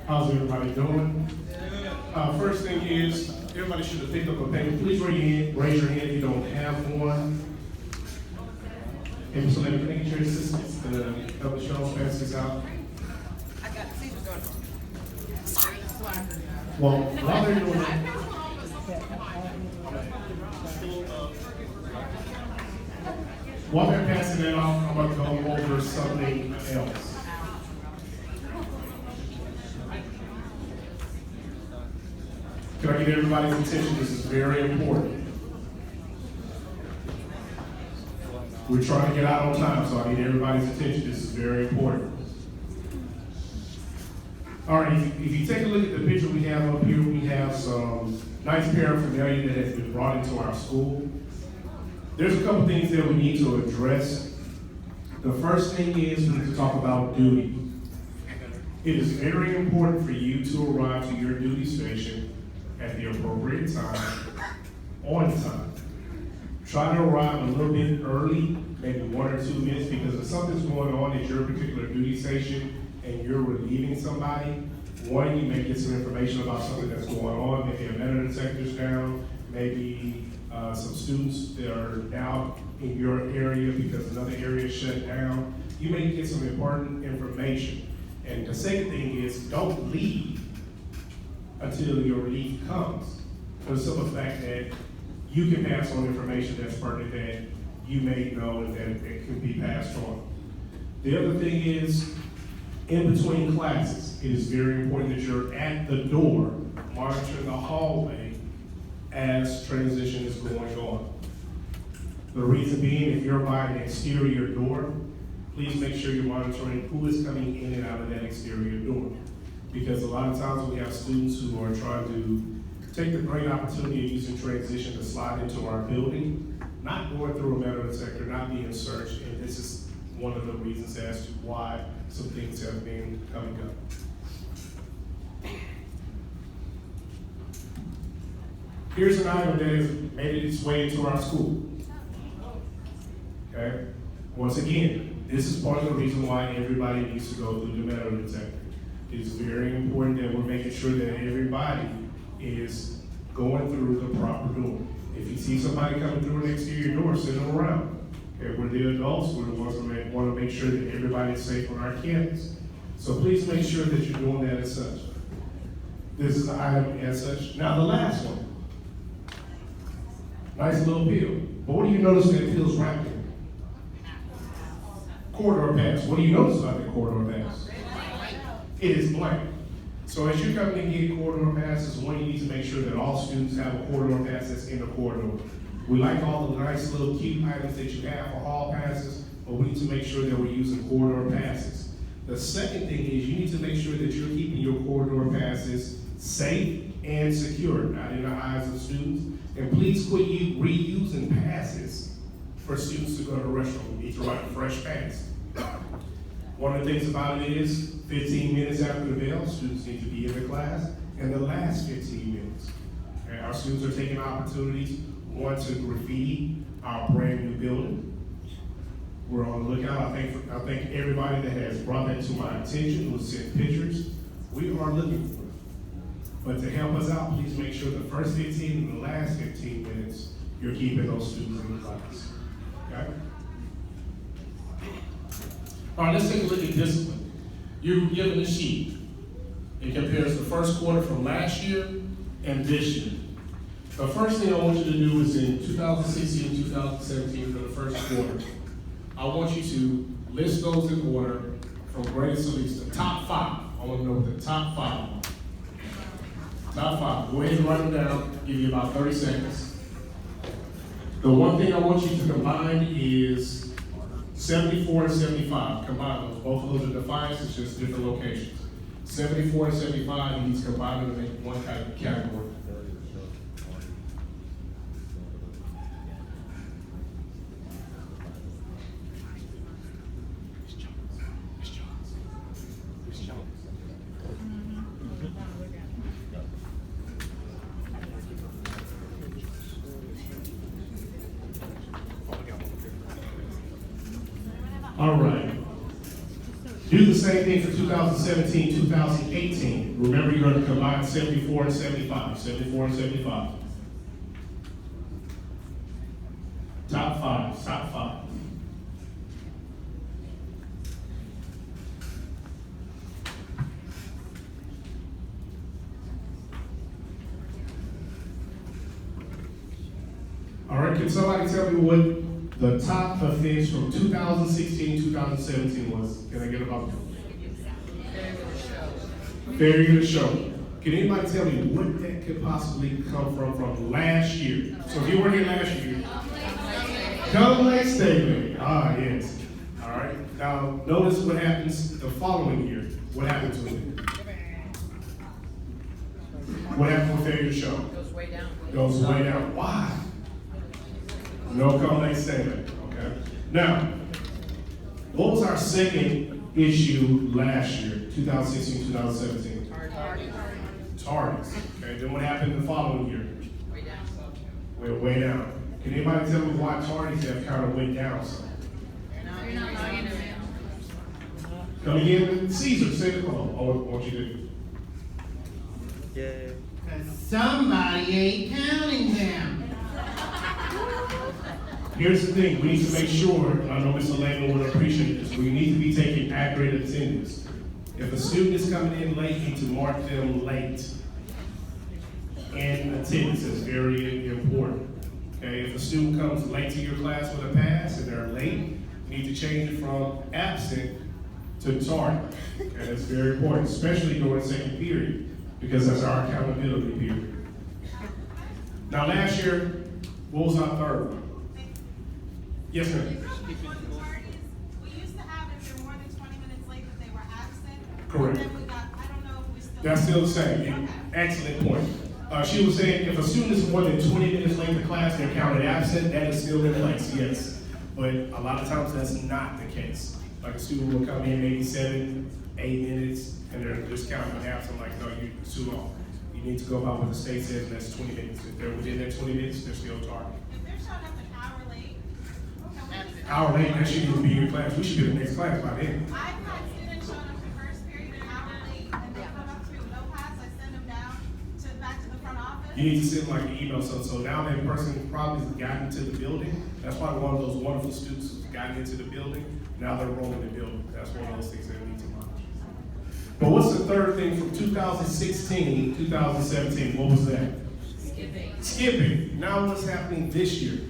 How's everybody doing? First thing is, everybody should have picked up a pen. Please raise your hand if you don't have one. And so let me get your assistance to help Michelle pass this out. I got Caesar's order. Sorry. Well, while they're doing that, while they're passing that off, I'm going to go over something else. Can I get everybody's attention? This is very important. We're trying to get out on time, so I need everybody's attention. This is very important. All right, if you take a look at the picture we have up here, we have some nice paraphernalia that has been brought into our school. There's a couple things that we need to address. The first thing is we need to talk about duty. It is very important for you to arrive to your duty station at the appropriate time, on time. Try to arrive a little bit early, maybe 1 or 2 minutes, because if something's going on at your particular duty station and you're relieving somebody, one, you may get some information about something that's going on, maybe a metal detector's down, maybe some students that are now in your area because another area is shut down. You may get some important information. And the second thing is, don't leave until your relief comes. For the simple fact that you can pass on information that's pertinent that you may know and that it can be passed on. The other thing is, in between classes, it is very important that you're at the door, monitoring the hallway as transition is going on. The reason being, if you're by an exterior door, please make sure you're monitoring who is coming in and out of that exterior door. Because a lot of times we have students who are trying to take the great opportunity of using transition to slide into our building, not going through a metal detector, not being searched, and this is one of the reasons as to why some things have been coming up. Here's an item that has made its way into our school. Okay? Once again, this is part of the reason why everybody needs to go through the metal detector. It's very important that we're making sure that everybody is going through the proper door. If you see somebody coming through an exterior door, send them around. Okay, we're the adults, we're the ones that want to make sure that everybody is safe on our campus. So please make sure that you're doing that as such. This is the item as such. Now the last one. Nice little pill. But what do you notice that pill's wrapped in? Corridor pass. What do you notice about that corridor pass? It is blank. So as you're coming to get corridor passes, one, you need to make sure that all students have a corridor pass that's in the corridor. We like all the nice little cute items that you have for hall passes, but we need to make sure that we're using corridor passes. The second thing is you need to make sure that you're keeping your corridor passes safe and secure, not in the eyes of students. And please quit reusing passes for students to go to the restroom. You need to write a fresh pass. One of the things about it is 15 minutes after the bell, students need to be in the class, and the last 15 minutes. Okay, our students are taking opportunities, one, to graffiti our brand new building. We're on the lookout. I thank everybody that has brought that to my attention, who sent pictures. We are looking for it. But to help us out, please make sure the first 15 and the last 15 minutes, you're keeping those students in class. Okay? All right, let's take a look at discipline. You're given a sheet. It compares the first quarter from last year and this year. The first thing I want you to do is in 2016, 2017 for the first quarter, I want you to list those in order from greatest to least, the top 5. I want to know what the top 5 are. Top 5. Go ahead and write them down. Give you about 30 seconds. The one thing I want you to combine is 74 and 75. Combine those. Both of those are defined, it's just different locations. 74 and 75, you need to combine them to make one kind of category. All right. Do the same thing for 2017, 2018. Remember, you're going to combine 74 and 75. 74 and 75. Top five, top five. All right, can somebody tell me what the top offense from 2016, 2017 was? Can I get a vote? Failure to show. Can anybody tell me what that could possibly come from last year? So if you weren't here last year, come late statement. Ah, yes. All right. Now, notice what happens the following year. What happened to it? What happened with failure to show? Goes way down. Goes way down. Why? No come late statement. Okay. Now, what was our second issue last year, 2016, 2017? Targets. Okay. Then what happened the following year? Way down. Went way down. Can anybody tell me why targets have kind of went down some? You're not buying them. Come again, Caesar, say the call. Oh, what you do? Yeah. Cause somebody ain't counting them. Here's the thing, we need to make sure, I know Mr. Lehman would appreciate this, we need to be taking accurate attendance. If a student is coming in late, you need to mark them late. And attendance is very important. Okay, if a student comes late to your class with a pass and they're late, you need to change it from absent to tardy. Okay, that's very important, especially during second period, because that's our accountability period. Now last year, what was our third one? Yes, ma'am. We used to have, if they're more than 20 minutes late, that they were absent. Correct. And then we got, I don't know if we still. That's still the same. Okay. Excellent point. She was saying if a student is more than 20 minutes late to class, they're counted absent. That is still in place, yes. But a lot of times that's not the case. Like a student will come in maybe 7, 8 minutes, and they're just counting absent. Like, no, you're too long. You need to go by what the state says, and that's 20 minutes. If they're within that 20 minutes, they're still targeted. If they're showing up an hour late, can we just? Hour late, that shouldn't even be in class. We should be in the next class by then. I've had students showing up the first period an hour late, and they come up to me with no pass, I send them down back to the front office. You need to send like an email, so now that person probably has gotten into the building. That's probably one of those wonderful students who's gotten into the building. Now they're rolling the building. That's one of those things that we need to monitor. But what's the third thing from 2016, 2017? What was that? Skipping. Now what's happening this year?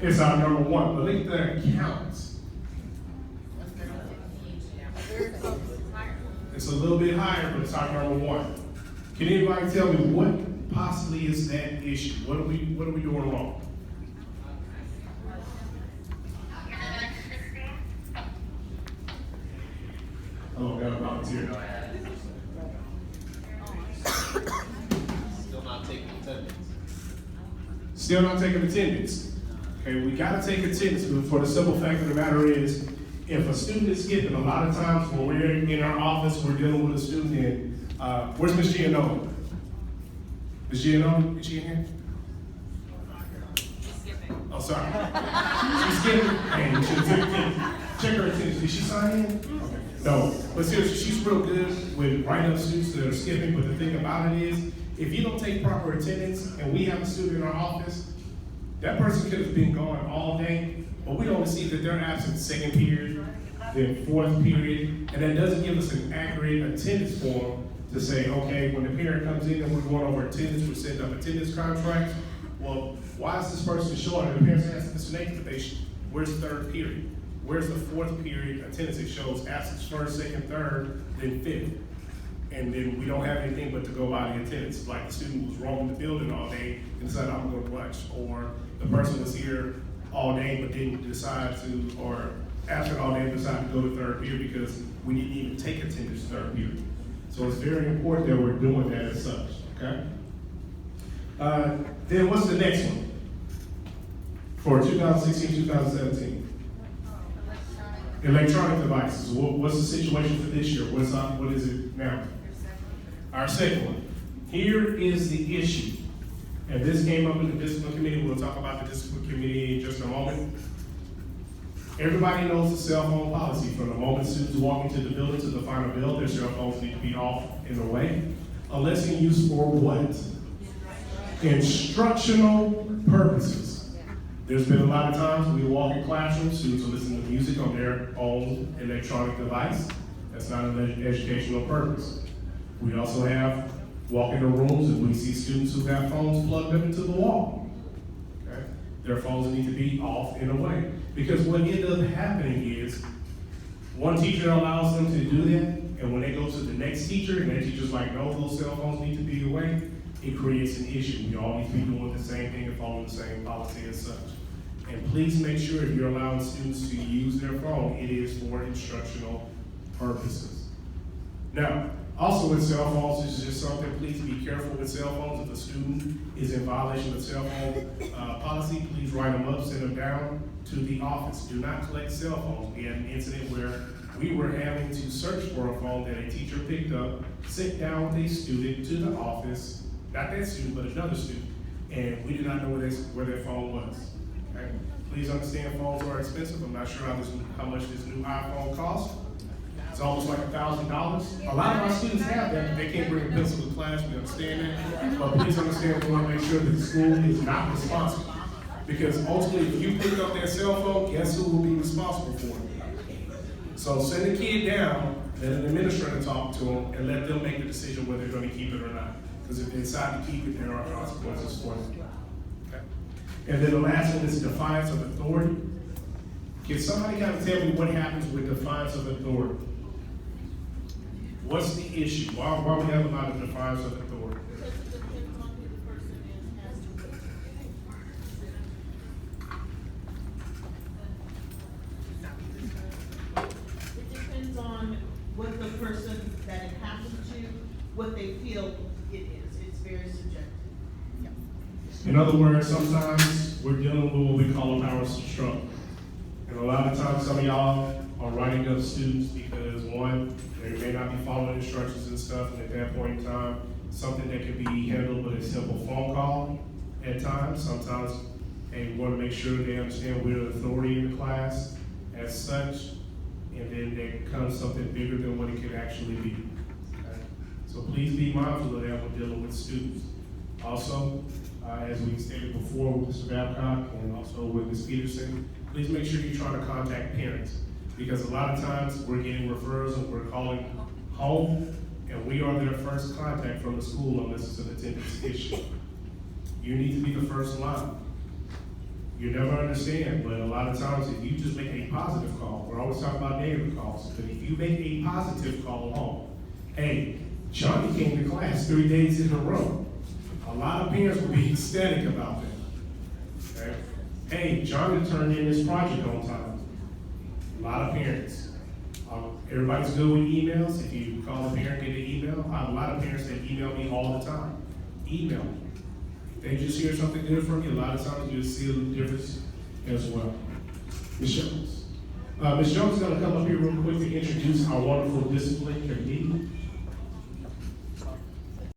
It's our number one. But look at the counts. It's a little bit higher, but it's our number one. Can anybody tell me what possibly is that issue? What are we doing wrong? Oh, got a volunteer. Still not taking attendance. Still not taking attendance. Okay, we gotta take attendance, but for the simple fact of the matter is, if a student is skipping, a lot of times when we're in our office, we're dealing with a student and, where's Ms. Giannola? Ms. Giannola, is she in here? Oh, sorry. She's skipping, and you should check her attendance. Did she sign in? Okay. No, but seriously, she's real good with writing up students that are skipping, but the thing about it is, if you don't take proper attendance and we have a student in our office, that person could have been gone all day, but we only see that they're absent second period, then fourth period, and that doesn't give us an accurate attendance form to say, okay, when the parent comes in and we're going over attendance, we're setting up attendance contracts. Well, why is this person short? And the parents ask Mr. Nathan, where's the third period? Where's the fourth period attendance? It shows absence first, second, third, then fifth. And then we don't have anything but to go by the attendance. Like the student was roaming the building all day and decided I'm going to lunch. Or the person was here all day but didn't decide to, or absent all day and decided to go to third period because we didn't even take attendance third period. So it's very important that we're doing that as such, okay? Then what's the next one? For 2016, 2017? Electronic devices. What's the situation for this year? What is it now? Our second one. Here is the issue. And this came up in the discipline committee. We'll talk about the discipline committee in just a moment. Everybody knows the cell phone policy. From the moment students walk into the building to the final bell, their cell phones need to be off in the way, unless in use for what? Instructional purposes. There's been a lot of times we walk in classrooms, students are listening to music on their own electronic device. That's not an educational purpose. We also have walk into rooms and we see students who have phones plugged up into the wall. Okay? Their phones need to be off in a way. Because what ends up happening is one teacher allows them to do that, and when they go to the next teacher and that teacher's like, no, those cell phones need to be away, it creates an issue. We all need to be doing the same thing and following the same policy as such. And please make sure if you're allowing students to use their phone, it is for instructional purposes. Now, also with cell phones, this is just something, please be careful with cell phones. If a student is in violation of cell phone policy, please write them up, send them down to the office. Do not collect cell phones. We had an incident where we were having to search for a phone that a teacher picked up, sit down with a student to the office, not that student, but another student, and we did not know where their phone was. Okay? Please understand phones are expensive. I'm not sure how much this new iPhone costs. It's almost like $1,000. A lot of our students have that. They can't bring a pencil to class. We understand that. But please understand, we want to make sure that the school is not responsible. Because ultimately, if you pick up that cell phone, guess who will be responsible for it? So send the kid down, let an administrator talk to them, and let them make the decision whether they're going to keep it or not. Because if they decide to keep it, there are consequences for it. Okay? And then the last one is defiance of authority. Can somebody kind of tell me what happens with defiance of authority? What's the issue? Why we have a lot of defiance of authority? It depends on what the person that it happened to, what they feel it is. It's very subjective. In other words, sometimes we're dealing with what we call a power struggle. And a lot of times, some of y'all are writing up students because one, they may not be following instructions and stuff, and at that point in time, something that can be handled with a simple phone call at times. Sometimes they want to make sure they understand we're the authority in the class as such, and then there comes something bigger than what it could actually be. Okay? So please be mindful of that when dealing with students. Also, as we stated before with Mr. Babcock and also with Ms. Peterson, please make sure you're trying to contact parents. Because a lot of times we're getting referrals and we're calling home, and we are their first contact from the school unless it's an attendance issue. You need to be the first line. You never understand, but a lot of times if you just make a positive call, we're always talking about negative calls, but if you make a positive call home, hey, Johnny came to class 3 days in a row. A lot of parents will be ecstatic about that. Okay? Hey, Johnny turned in his project on time. A lot of parents. Everybody's good with emails. If you call a parent, get an email. I have a lot of parents that email me all the time. Email me. If they just hear something good from you, a lot of times you'll see a little difference as well. Ms. Jones. Ms. Jones is going to come up here real quick to introduce our wonderful discipline committee.